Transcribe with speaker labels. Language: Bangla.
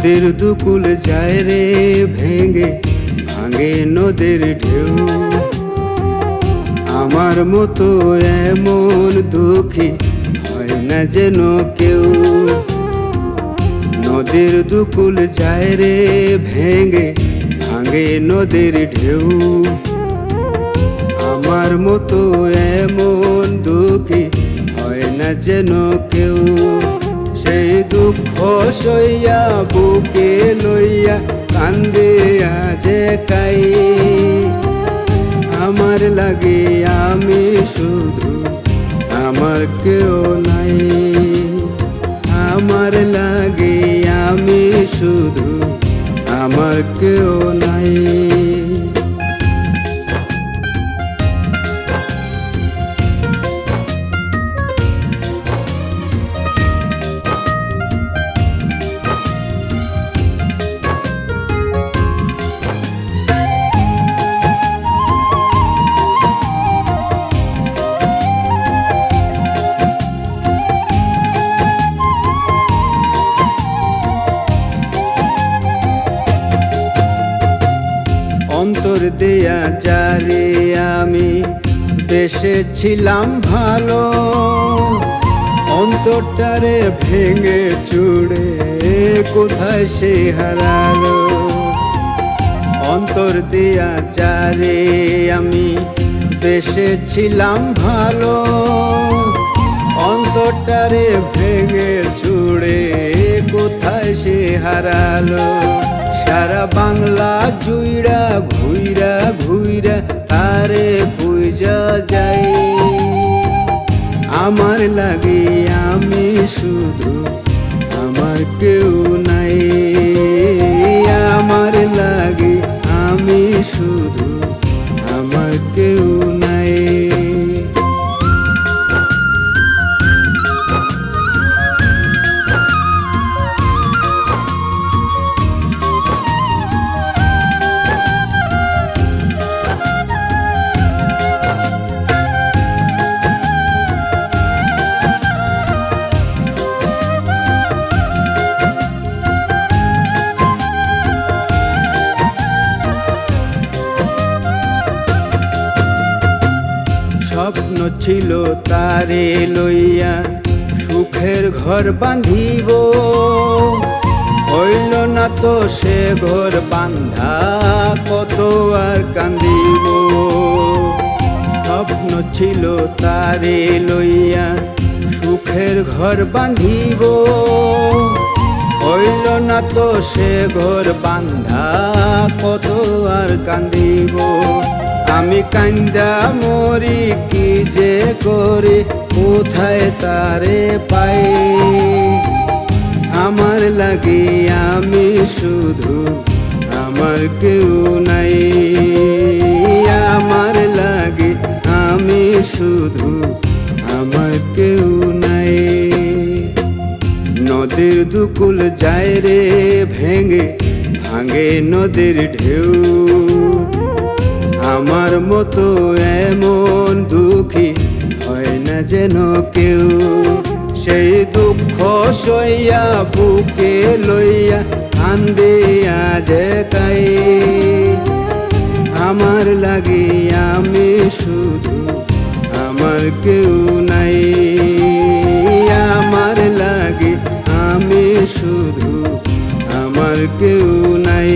Speaker 1: নদীর দুকুল যায় রে ভেঙে, ভাঙে নদীর ঢেউ। আমার মতো এমন দুঃখী হয় না যেন কেউ। নদীর দুকুল যায় রে ভেঙে, ভাঙে নদীর ঢেউ। আমার মতো এমন দুঃখী হয় না যেন কেউ। সেই দুঃখ সইয়া বুকে লইয়া কান্দে আজে কাই। আমার লাগে আমি শুধু, আমার কেউ নাই। আমার লাগে আমি শুধু, আমার কেউ নাই। অন্তর দেয়া যারে আমি বেসেছিলাম ভালো, অন্তরটারে ভেঙে চুড়ে কোথায় সে হারালো। অন্তর দেয়া যারে আমি বেসেছিলাম ভালো, অন্তরটারে ভেঙে চুড়ে কোথায় সে হারালো। সারা বাংলা জুইরা ঘুইরা ঘুইরা তারে খুঁজা যাই। আমার লাগে আমি শুধু, আমার কেউ নাই। আমার লাগে আমি শুধু, আমার কেউ নাই। স্বপ্ন ছিল তারে লইয়া সুখের ঘর বাঁধিব, হইল না তো সে ঘর বান্ধা, কত আর কান্দিব। স্বপ্ন ছিল তারে লইয়া সুখের ঘর বাঁধিব, হইল না তো সে ঘর বান্ধা, কত আর কান্দিব। আমি কান্দা মরি কি যে করি, কোথায় তারে পাই। আমার লাগে আমি শুধু, আমার কেউ নাই। আমার লাগে আমি শুধু, আমার কেউ নাই। নদীর দুকুল যায় রে ভেঙে, ভাঙে নদীর ঢেউ। আমার মতো এমন দুঃখী হয় না যেন কেউ। সেই দুঃখ সইয়া বুকে লইয়া কান্দে আজে কাই। আমার লাগে আমি শুধু, আমার কেউ নাই। আমার লাগে আমি শুধু, আমার কেউ নাই।